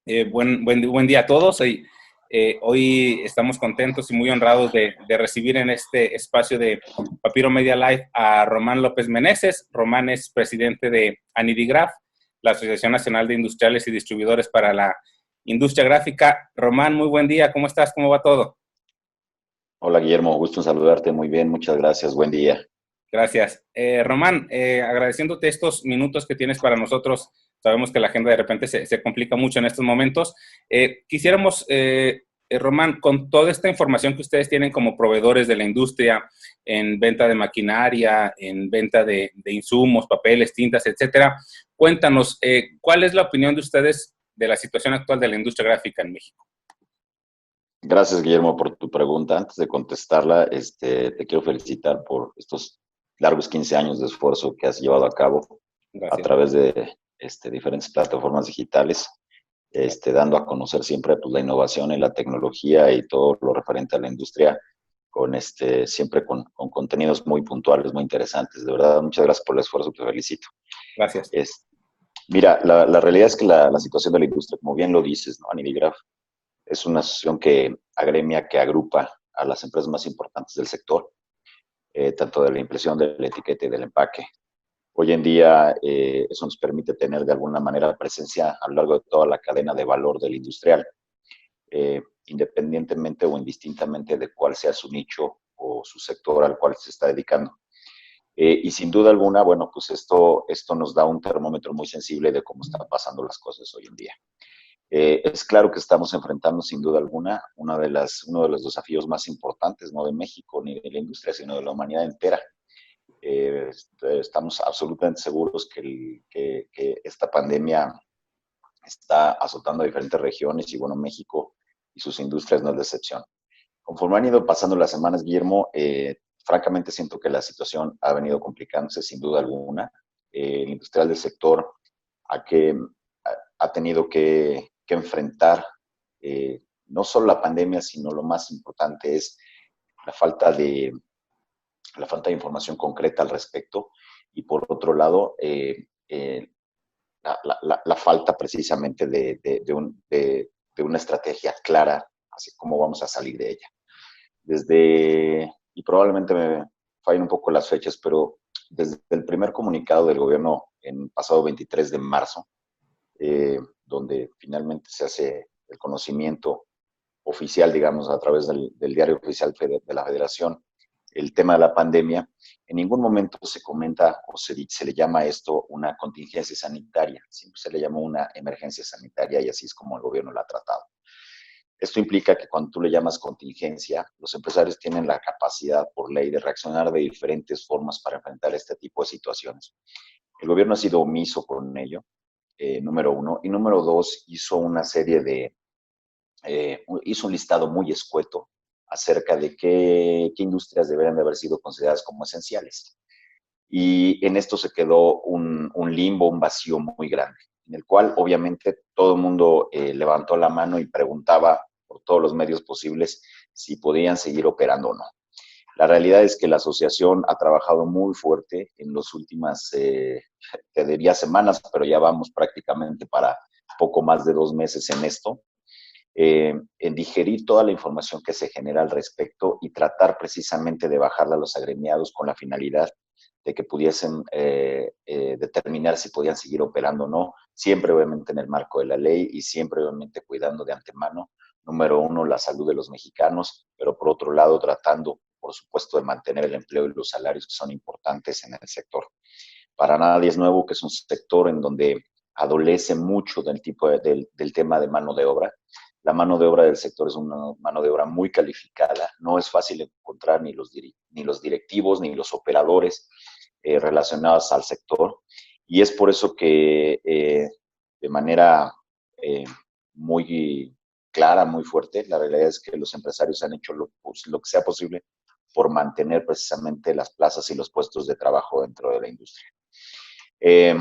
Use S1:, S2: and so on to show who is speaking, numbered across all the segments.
S1: Buen día a todos. Hoy estamos contentos y muy honrados de recibir en este espacio de Papiro Media Live a Román López Meneses. Román es presidente de Anidigraf, la Asociación Nacional de Industriales y Distribuidores para la Industria Gráfica. Román, muy buen día. ¿Cómo estás? ¿Cómo va todo?
S2: Hola Guillermo, gusto en saludarte. Muy bien, muchas gracias. Buen día.
S1: Gracias. Román, agradeciéndote estos minutos que tienes para nosotros, sabemos que la agenda de repente se complica mucho en estos momentos. Quisiéramos, Román, con toda esta información que ustedes tienen como proveedores de la industria, en venta de maquinaria, en venta de insumos, papeles, tintas, etcétera, cuéntanos, ¿cuál es la opinión de ustedes de la situación actual de la industria gráfica en México?
S2: Gracias Guillermo por tu pregunta. Antes de contestarla, te quiero felicitar por estos largos 15 años de esfuerzo que has llevado a cabo a
S1: Gracias.
S2: través de diferentes plataformas digitales, dando a conocer siempre pues, la innovación y la tecnología y todo lo referente a la industria con siempre con contenidos muy puntuales, muy interesantes. De verdad, muchas gracias por el esfuerzo, te felicito.
S1: Gracias.
S2: Es, Mira, la realidad es que la situación de la industria, como bien lo dices, ¿no? Anidigraf es una asociación que agremia, que agrupa a las empresas más importantes del sector, tanto de la impresión, de la etiqueta y del empaque. Hoy en día eso nos permite tener de alguna manera presencia a lo largo de toda la cadena de valor del industrial, independientemente o indistintamente de cuál sea su nicho o su sector al cual se está dedicando. Y sin duda alguna, bueno, pues esto nos da un termómetro muy sensible de cómo están pasando las cosas hoy en día. Es claro que estamos enfrentando sin duda alguna uno de los desafíos más importantes, no de México ni de la industria, sino de la humanidad entera. Estamos absolutamente seguros que esta pandemia está azotando a diferentes regiones y bueno, México y sus industrias no es la excepción. Conforme han ido pasando las semanas, Guillermo, francamente siento que la situación ha venido complicándose sin duda alguna. El industrial del sector ha, que, ha tenido que enfrentar no solo la pandemia, sino lo más importante es la falta de, la falta de información concreta al respecto y por otro lado, la falta precisamente de una estrategia clara, así como vamos a salir de ella. Y probablemente me fallen un poco las fechas, pero desde el primer comunicado del gobierno en pasado 23 de marzo, donde finalmente se hace el conocimiento oficial, digamos, a través del diario oficial de la Federación, el tema de la pandemia, en ningún momento se comenta o se le llama a esto una contingencia sanitaria, siempre se le llamó una emergencia sanitaria y así es como el gobierno la ha tratado. Esto implica que cuando tú le llamas contingencia, los empresarios tienen la capacidad por ley de reaccionar de diferentes formas para enfrentar este tipo de situaciones. El gobierno ha sido omiso con ello, número uno, y número dos, hizo una serie de, hizo un listado muy escueto acerca de qué industrias deberían de haber sido consideradas como esenciales. Y en esto se quedó un limbo, un vacío muy grande, en el cual obviamente todo el mundo levantó la mano y preguntaba por todos los medios posibles si podían seguir operando o no. La realidad es que la asociación ha trabajado muy fuerte en las últimas, te diría semanas, pero ya vamos prácticamente para poco más de 2 meses en esto, en digerir toda la información que se genera al respecto y tratar precisamente de bajarla a los agremiados con la finalidad de que pudiesen determinar si podían seguir operando o no, siempre obviamente en el marco de la ley y siempre obviamente cuidando de antemano, número uno, la salud de los mexicanos, pero por otro lado tratando, por supuesto, de mantener el empleo y los salarios que son importantes en el sector. Para nadie es nuevo que es un sector en donde adolece mucho del tema de mano de obra. La mano de obra del sector es una mano de obra muy calificada, no es fácil encontrar ni los directivos ni los operadores relacionados al sector y es por eso que de manera eh, muy clara, muy fuerte, la realidad es que los empresarios han hecho lo que sea posible por mantener precisamente las plazas y los puestos de trabajo dentro de la industria. Eh,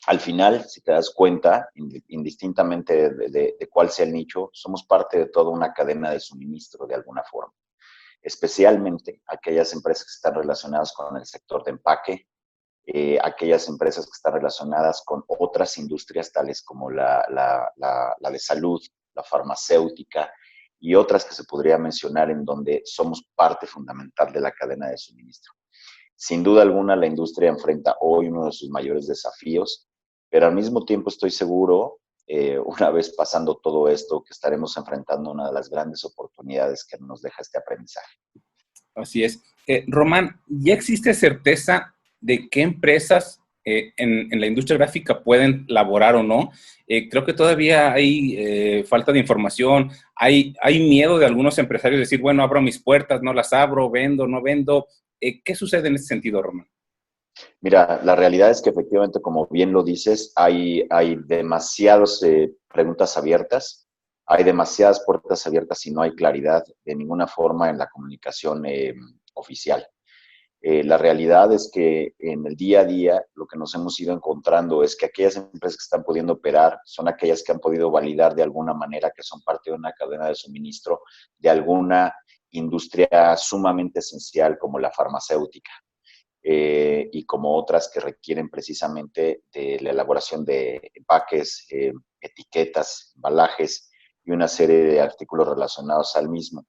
S2: Al final, si te das cuenta, indistintamente de cuál sea el nicho, somos parte de toda una cadena de suministro de alguna forma, especialmente aquellas empresas que están relacionadas con el sector de empaque, aquellas empresas que están relacionadas con otras industrias, tales como la de salud, la farmacéutica y otras que se podría mencionar en donde somos parte fundamental de la cadena de suministro. Sin duda alguna, la industria enfrenta hoy uno de sus mayores desafíos, pero al mismo tiempo estoy seguro, una vez pasando todo esto, que estaremos enfrentando una de las grandes oportunidades que nos deja este aprendizaje.
S1: Así es. Román, ¿ya existe certeza de qué empresas en la industria gráfica pueden laborar o no? Creo que todavía hay falta de información, hay miedo de algunos empresarios de decir, bueno, abro mis puertas, no las abro, vendo, no vendo. ¿Qué sucede en ese sentido, Román?
S2: Mira, la realidad es que efectivamente, como bien lo dices, hay demasiadas preguntas abiertas, hay demasiadas puertas abiertas y no hay claridad de ninguna forma en la comunicación oficial. La realidad es que en el día a día lo que nos hemos ido encontrando es que aquellas empresas que están pudiendo operar son aquellas que han podido validar de alguna manera que son parte de una cadena de suministro de alguna industria sumamente esencial como la farmacéutica. Y como otras que requieren precisamente de la elaboración de empaques, etiquetas, embalajes y una serie de artículos relacionados al mismo.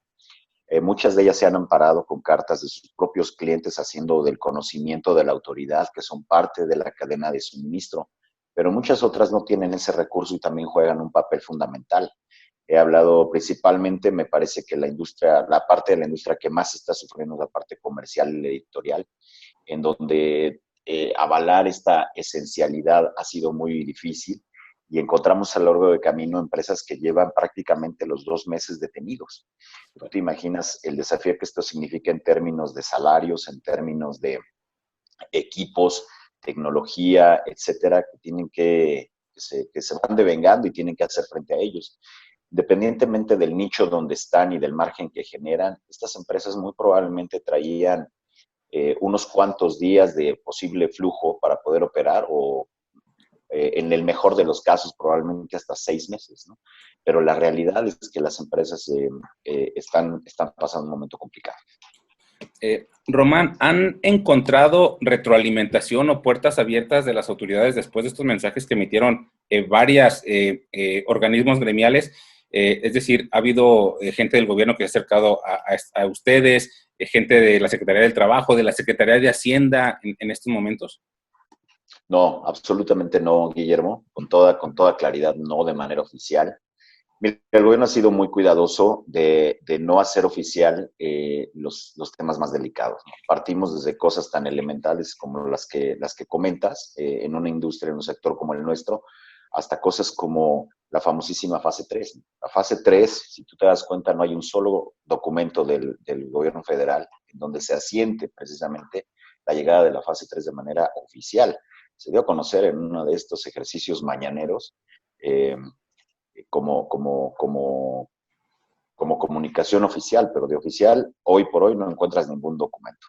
S2: Muchas de ellas se han amparado con cartas de sus propios clientes haciendo del conocimiento de la autoridad, que son parte de la cadena de suministro, pero muchas otras no tienen ese recurso y también juegan un papel fundamental. He hablado principalmente, me parece que la industria, la parte de la industria que más está sufriendo es la parte comercial y editorial, en donde avalar esta esencialidad ha sido muy difícil y encontramos a lo largo del camino empresas que llevan prácticamente los 2 meses detenidos. Tú te imaginas el desafío que esto significa en términos de salarios, en términos de equipos, tecnología, etcétera, que se van devengando y tienen que hacer frente a ellos. Independientemente del nicho donde están y del margen que generan, estas empresas muy probablemente traían unos cuantos días de posible flujo para poder operar o en el mejor de los casos probablemente hasta 6 meses, ¿no? Pero la realidad es que las empresas están pasando un momento complicado.
S1: Román, ¿han encontrado retroalimentación o puertas abiertas de las autoridades después de estos mensajes que emitieron varios organismos gremiales? Es decir, ¿ha habido gente del gobierno que se ha acercado a ustedes, gente de la Secretaría del Trabajo, de la Secretaría de Hacienda en estos momentos?
S2: No, absolutamente no, Guillermo, con toda claridad, no de manera oficial. Mira, el gobierno ha sido muy cuidadoso de no hacer oficial los temas más delicados, ¿no? Partimos desde cosas tan elementales como las que comentas en una industria, en un sector como el nuestro, hasta cosas como la famosísima fase 3, ¿no? La fase 3, si tú te das cuenta, no hay un solo documento del gobierno federal en donde se asiente precisamente la llegada de la fase 3 de manera oficial. Se dio a conocer en uno de estos ejercicios mañaneros, eh, como comunicación oficial, pero de oficial hoy por hoy no encuentras ningún documento.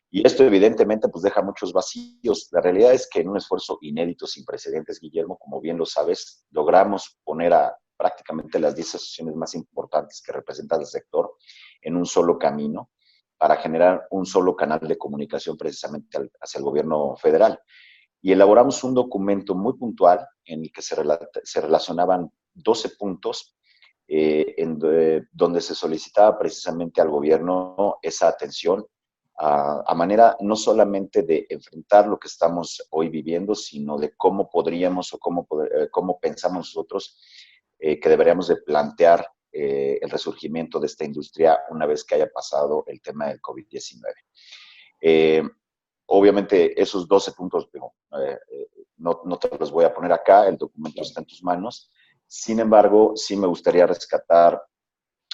S2: Y esto evidentemente pues deja muchos vacíos. La realidad es que en un esfuerzo inédito sin precedentes, Guillermo, como bien lo sabes, logramos poner a prácticamente las 10 asociaciones más importantes que representan el sector en un solo camino para generar un solo canal de comunicación precisamente hacia el gobierno federal. Y elaboramos un documento muy puntual en el que se relacionaban 12 puntos donde se solicitaba precisamente al gobierno esa atención a manera no solamente de enfrentar lo que estamos hoy viviendo, sino de cómo podríamos o cómo pensamos nosotros que deberíamos de plantear el resurgimiento de esta industria una vez que haya pasado el tema del COVID-19. Obviamente esos 12 puntos no te los voy a poner acá, el documento está en tus manos. Sin embargo, sí me gustaría rescatar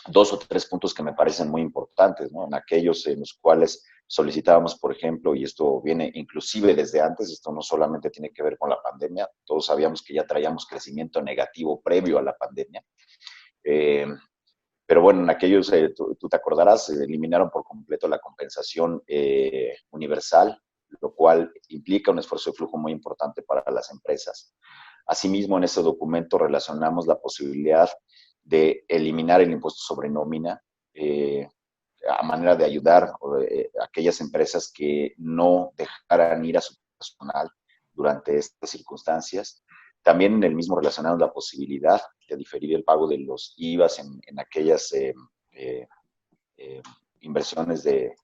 S2: 2 o 3 puntos que me parecen muy importantes, ¿no? En aquellos en los cuales solicitábamos, por ejemplo, y esto viene inclusive desde antes, esto no solamente tiene que ver con la pandemia, todos sabíamos que ya traíamos crecimiento negativo previo a la pandemia, pero bueno, en aquellos, tú te acordarás, se eliminaron por completo la compensación universal, lo cual implica un esfuerzo de flujo muy importante para las empresas. Asimismo, en ese documento relacionamos la posibilidad de eliminar el impuesto sobre nómina a manera de ayudar a aquellas empresas que no dejaran ir a su personal durante estas circunstancias. También en el mismo relacionado la posibilidad de diferir el pago de los IVAs en aquellas eh, eh, inversiones de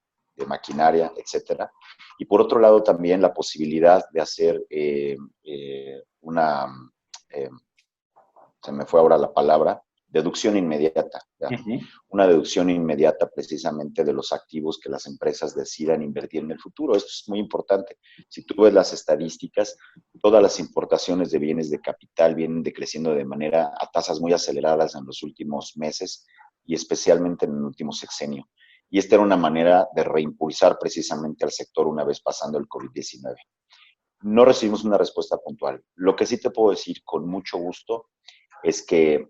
S2: maquinaria, etcétera. Y por otro lado también la posibilidad de hacer una, eh, se me fue ahora la palabra, deducción inmediata.
S1: Uh-huh.
S2: Una deducción inmediata precisamente de los activos que las empresas decidan invertir en el futuro. Esto es muy importante. Si tú ves las estadísticas, todas las importaciones de bienes de capital vienen decreciendo de manera a tasas muy aceleradas en los últimos meses y especialmente en el último sexenio. Y esta era una manera de reimpulsar precisamente al sector una vez pasando el COVID-19. No recibimos una respuesta puntual. Lo que sí te puedo decir con mucho gusto es que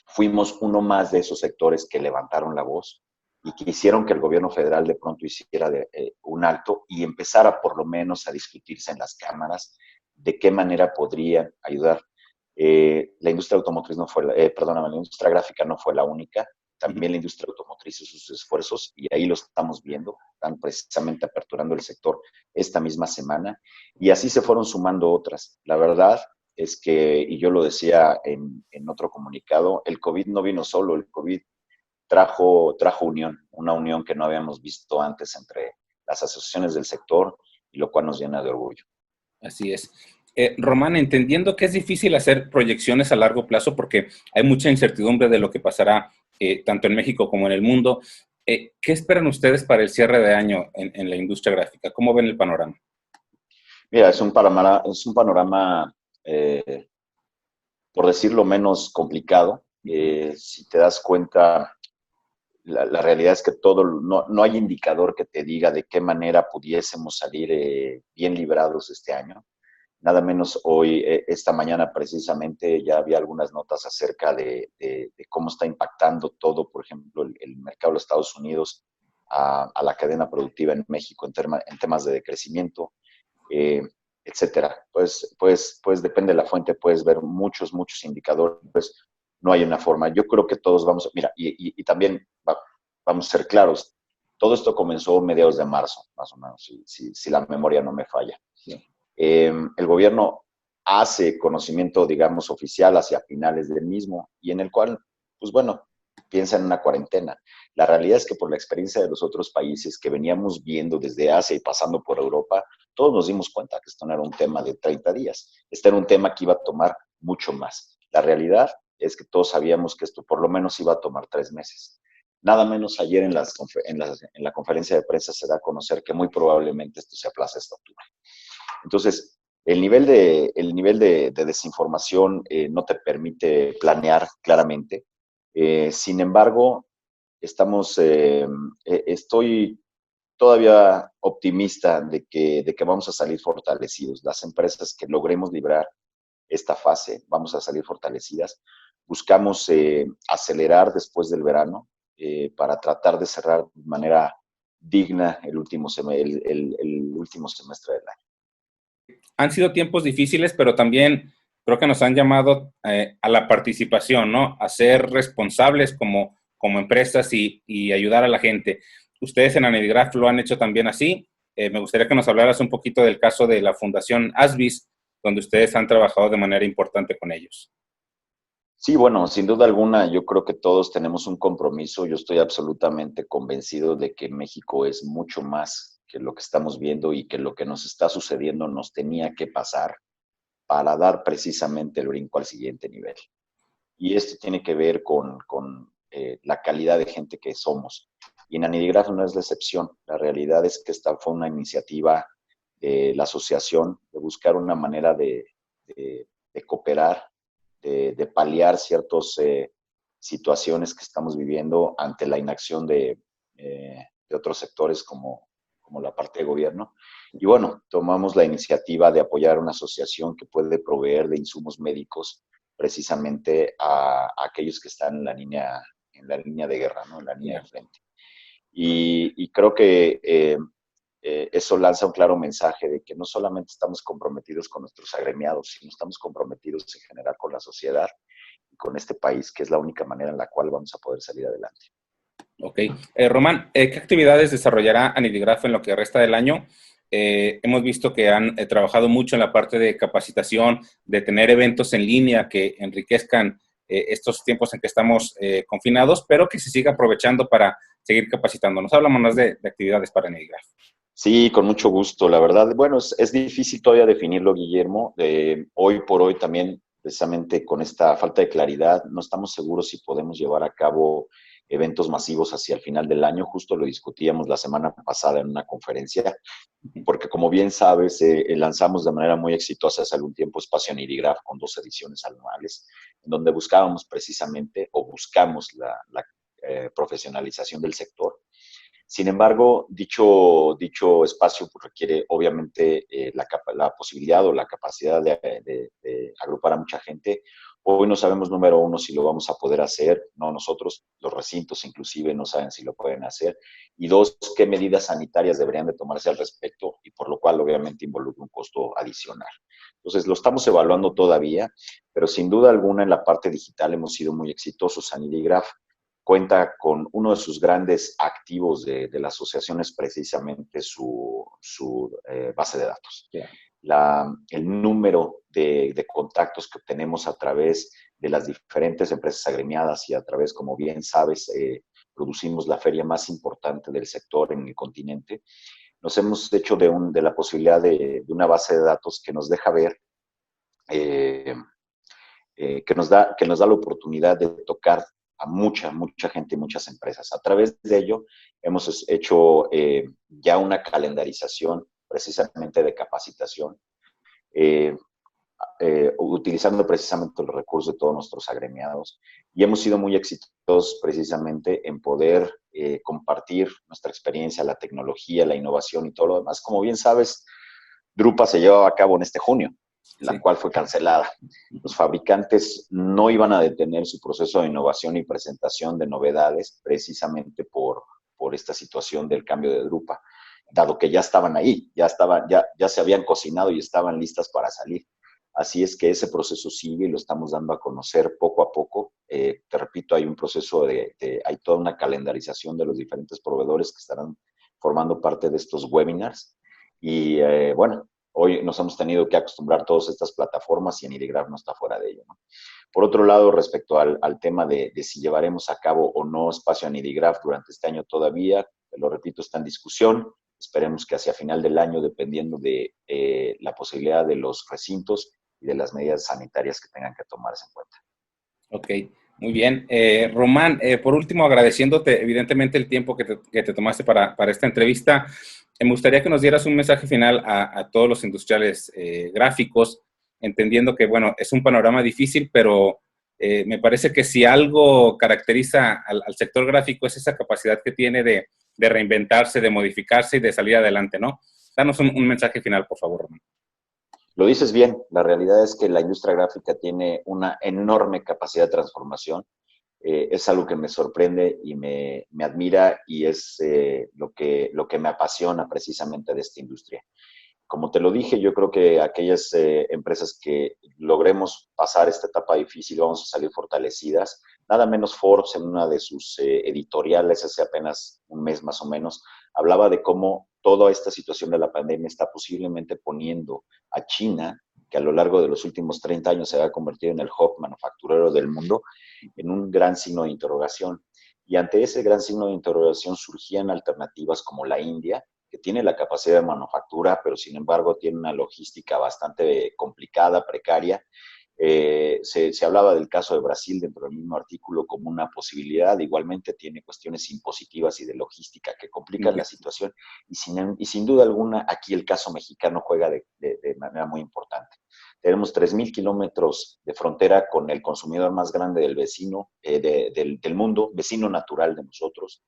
S2: fuimos uno más de esos sectores que levantaron la voz y que hicieron que el gobierno federal de pronto hiciera un alto y empezara por lo menos a discutirse en las cámaras de qué manera podrían ayudar. La industria automotriz no fue, perdóname, la industria gráfica no fue la única, también la industria automotriz hizo sus esfuerzos y ahí lo estamos viendo, están precisamente aperturando el sector esta misma semana y así se fueron sumando otras. La verdad es que, y yo lo decía en otro comunicado, el COVID no vino solo, el COVID trajo unión, una unión que no habíamos visto antes entre las asociaciones del sector y lo cual nos llena de orgullo.
S1: Así es. Román, entendiendo que es difícil hacer proyecciones a largo plazo porque hay mucha incertidumbre de lo que pasará tanto en México como en el mundo, ¿qué esperan ustedes para el cierre de año en la industria gráfica? ¿Cómo ven el panorama?
S2: Mira, es un panorama por decirlo menos complicado. Si te das cuenta, la realidad es que no hay indicador que te diga de qué manera pudiésemos salir bien librados este año. Nada menos hoy, esta mañana precisamente, ya había algunas notas acerca de cómo está impactando todo, por ejemplo, el mercado de los Estados Unidos a la cadena productiva en México en temas de decrecimiento, eh, etcétera. Pues depende de la fuente, puedes ver muchos indicadores. No hay una forma. Yo creo que todos vamos, mira, y también vamos a ser claros, todo esto comenzó a mediados de marzo, más o menos, si la memoria no me falla.
S1: Sí.
S2: El gobierno hace conocimiento, digamos, oficial hacia finales del mismo y en el cual, pues bueno, piensa en una cuarentena. La realidad es que por la experiencia de los otros países que veníamos viendo desde Asia y pasando por Europa, todos nos dimos cuenta que esto no era un tema de 30 días, este era un tema que iba a tomar mucho más. La realidad es que todos sabíamos que esto por lo menos iba a tomar 3 meses. Nada menos ayer en la conferencia de prensa se da a conocer que muy probablemente esto se aplaza hasta octubre. Entonces, el nivel de desinformación no te permite planear claramente. Sin embargo, estoy todavía optimista de que vamos a salir fortalecidos. Las empresas que logremos librar esta fase, vamos a salir fortalecidas. Buscamos acelerar después del verano para tratar de cerrar de manera digna el último semestre del año.
S1: Han sido tiempos difíciles, pero también creo que nos han llamado a la participación, ¿no? A ser responsables como empresas y ayudar a la gente. Ustedes en Anedigraf lo han hecho también así. Me gustaría que nos hablaras un poquito del caso de la Fundación ASBIS, donde ustedes han trabajado de manera importante con ellos.
S2: Sí, bueno, sin duda alguna, yo creo que todos tenemos un compromiso. Yo estoy absolutamente convencido de que México es mucho más que lo que estamos viendo y que lo que nos está sucediendo nos tenía que pasar para dar precisamente el brinco al siguiente nivel. Y esto tiene que ver con la calidad de gente que somos. Y en Anidigraf no es la excepción. La realidad es que esta fue una iniciativa de la asociación de buscar una manera de cooperar, de paliar ciertas situaciones que estamos viviendo ante la inacción de otros sectores como la parte de gobierno. Y bueno, tomamos la iniciativa de apoyar una asociación que puede proveer de insumos médicos precisamente a aquellos que están en la línea de guerra, ¿no? En la línea de frente. Y creo que eso lanza un claro mensaje de que no solamente estamos comprometidos con nuestros agremiados, sino estamos comprometidos en general con la sociedad y con este país, que es la única manera en la cual vamos a poder salir adelante.
S1: Ok. Román, ¿qué actividades desarrollará Anidigraf en lo que resta del año? hemos visto que han trabajado mucho en la parte de capacitación, de tener eventos en línea que enriquezcan estos tiempos en que estamos confinados, pero que se siga aprovechando para seguir capacitándonos. Hablamos más de actividades para Neigraf.
S2: Sí, con mucho gusto. La verdad, bueno, es difícil todavía definirlo, Guillermo. Hoy por hoy también, precisamente con esta falta de claridad, no estamos seguros si podemos llevar a cabo eventos masivos hacia el final del año. Justo lo discutíamos la semana pasada en una conferencia, porque como bien sabes, lanzamos de manera muy exitosa hace algún tiempo Espacio Nirigraf con 2 ediciones anuales, en donde buscábamos precisamente, o buscamos la profesionalización del sector. Sin embargo, dicho espacio pues, requiere obviamente la posibilidad o la capacidad de agrupar a mucha gente. Hoy no sabemos, número uno, si lo vamos a poder hacer, no nosotros, los recintos inclusive no saben si lo pueden hacer. Y dos, qué medidas sanitarias deberían de tomarse al respecto y por lo cual obviamente involucra un costo adicional. Entonces, lo estamos evaluando todavía, pero sin duda alguna en la parte digital hemos sido muy exitosos. Sanidigraf cuenta con uno de sus grandes activos de la asociación es precisamente su base de datos. Yeah. El número de contactos que obtenemos a través de las diferentes empresas agremiadas y a través, como bien sabes, producimos la feria más importante del sector en el continente. Nos hemos hecho de la posibilidad de una base de datos que nos deja ver, que nos da la oportunidad de tocar a mucha gente y muchas empresas. A través de ello hemos hecho ya una calendarización precisamente de capacitación, utilizando precisamente los recursos de todos nuestros agremiados y hemos sido muy exitosos precisamente en poder compartir nuestra experiencia, la tecnología, la innovación y todo lo demás. Como bien sabes, Drupa se llevaba a cabo en este junio, la cual fue cancelada. Los fabricantes no iban a detener su proceso de innovación y presentación de novedades precisamente por esta situación del cambio de Drupa, dado que ya estaban ahí, ya se habían cocinado y estaban listas para salir. Así es que ese proceso sigue y lo estamos dando a conocer poco a poco. Te repito, hay un proceso hay toda una calendarización de los diferentes proveedores que estarán formando parte de estos webinars. Y bueno, hoy nos hemos tenido que acostumbrar a todas estas plataformas y Nirigraf no está fuera de ello, ¿no? Por otro lado, respecto al tema de si llevaremos a cabo o no espacio a Nirigraf durante este año todavía, lo repito, está en discusión. Esperemos que hacia final del año, dependiendo de la posibilidad de los recintos y de las medidas sanitarias que tengan que tomarse en cuenta.
S1: Ok, muy bien. Román, por último, agradeciéndote evidentemente el tiempo que te tomaste para esta entrevista, me gustaría que nos dieras un mensaje final a todos los industriales gráficos, entendiendo que, bueno, es un panorama difícil, pero me parece que si algo caracteriza al sector gráfico es esa capacidad que tiene de reinventarse, de modificarse y de salir adelante, ¿no? Danos un mensaje final, por favor, Román.
S2: Lo dices bien, la realidad es que la industria gráfica tiene una enorme capacidad de transformación. Es algo que me sorprende y me admira y es lo que me apasiona precisamente de esta industria. Como te lo dije, yo creo que aquellas empresas que logremos pasar esta etapa difícil vamos a salir fortalecidas. Nada menos Forbes en una de sus editoriales hace apenas un mes más o menos, hablaba de cómo toda esta situación de la pandemia está posiblemente poniendo a China, que a lo largo de los últimos 30 años se ha convertido en el hub manufacturero del mundo, en un gran signo de interrogación. Y ante ese gran signo de interrogación surgían alternativas como la India, que tiene la capacidad de manufactura, pero sin embargo tiene una logística bastante complicada, precaria. Se hablaba del caso de Brasil dentro del mismo artículo como una posibilidad, igualmente tiene cuestiones impositivas y de logística que complican la situación y sin duda alguna aquí el caso mexicano juega de manera muy importante. Tenemos 3,000 kilómetros de frontera con el consumidor más grande del vecino, del mundo, vecino natural de nosotros,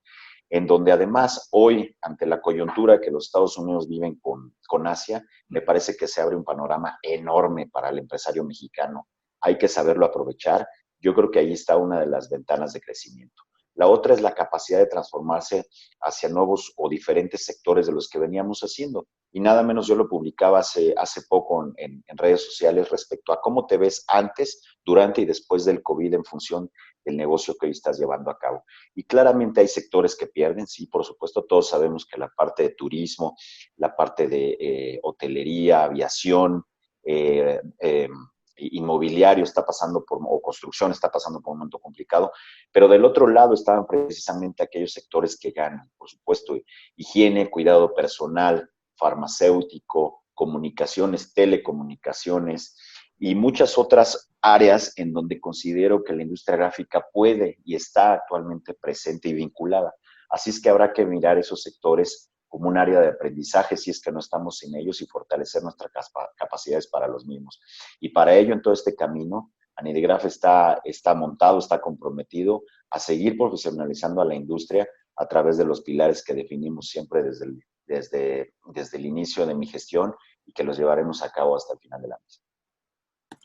S2: en donde además hoy, ante la coyuntura que los Estados Unidos viven con Asia, me parece que se abre un panorama enorme para el empresario mexicano. Hay que saberlo aprovechar. Yo creo que ahí está una de las ventanas de crecimiento. La otra es la capacidad de transformarse hacia nuevos o diferentes sectores de los que veníamos haciendo. Y nada menos yo lo publicaba hace poco en redes sociales respecto a cómo te ves antes, durante y después del COVID en función del negocio que hoy estás llevando a cabo. Y claramente hay sectores que pierden, sí, por supuesto, todos sabemos que la parte de turismo, la parte de hotelería, aviación, eh, eh, inmobiliario está pasando o construcción está pasando por un momento complicado, pero del otro lado estaban precisamente aquellos sectores que ganan, por supuesto, higiene, cuidado personal, farmacéutico, comunicaciones, telecomunicaciones y muchas otras áreas en donde considero que la industria gráfica puede y está actualmente presente y vinculada. Así es que habrá que mirar esos sectores como un área de aprendizaje si es que no estamos en ellos y fortalecer nuestras capacidades para los mismos. Y para ello, en todo este camino, Anidigraf está montado, está comprometido a seguir profesionalizando a la industria a través de los pilares que definimos siempre desde el inicio de mi gestión y que los llevaremos a cabo hasta el final de la misma.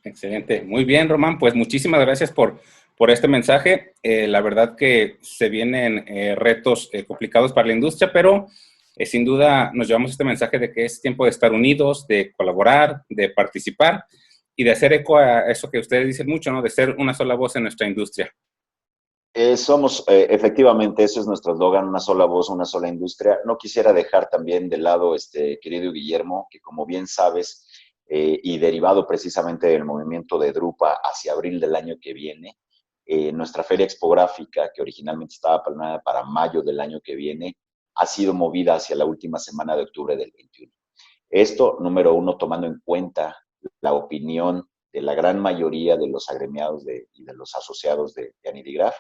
S1: Excelente. Muy bien, Román. Pues muchísimas gracias por este mensaje. La verdad que se vienen retos complicados para la industria, pero sin duda nos llevamos este mensaje de que es tiempo de estar unidos, de colaborar, de participar y de hacer eco a eso que ustedes dicen mucho, ¿no? De ser una sola voz en nuestra industria.
S2: Efectivamente, ese es nuestro eslogan, una sola voz, una sola industria. No quisiera dejar también de lado, querido Guillermo, que como bien sabes, y derivado precisamente del movimiento de Drupa hacia abril del año que viene, nuestra feria expográfica, que originalmente estaba planeada para mayo del año que viene, ha sido movida hacia la última semana de octubre del 21. Esto, número uno, tomando en cuenta la opinión de la gran mayoría de los agremiados y de los asociados de Anidigraf,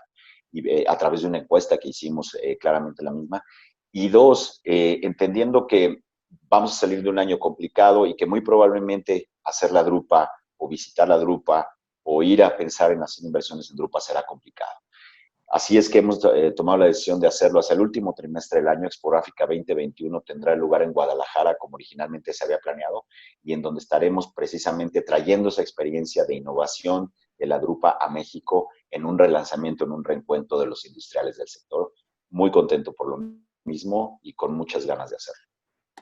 S2: y a través de una encuesta que hicimos claramente la misma. Y dos, entendiendo que vamos a salir de un año complicado y que muy probablemente hacer la Drupa o visitar la Drupa o ir a pensar en hacer inversiones en Drupa será complicado. Así es que hemos tomado la decisión de hacerlo hacia el último trimestre del año. Expográfica 2021 tendrá lugar en Guadalajara, como originalmente se había planeado, y en donde estaremos precisamente trayendo esa experiencia de innovación de la Drupa a México en un relanzamiento, en un reencuentro de los industriales del sector. Muy contento por lo mismo y con muchas ganas de hacerlo.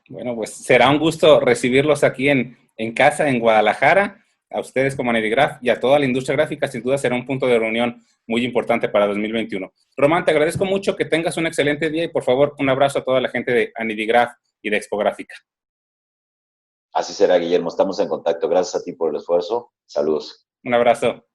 S1: Bueno, pues será un gusto recibirlos aquí en casa, en Guadalajara, a ustedes como Anidigraf y a toda la industria gráfica. Sin duda será un punto de reunión muy importante para 2021. Román, te agradezco mucho, que tengas un excelente día y por favor un abrazo a toda la gente de Anidigraf y de Expográfica.
S2: Así será, Guillermo. Estamos en contacto. Gracias a ti por el esfuerzo. Saludos.
S1: Un abrazo.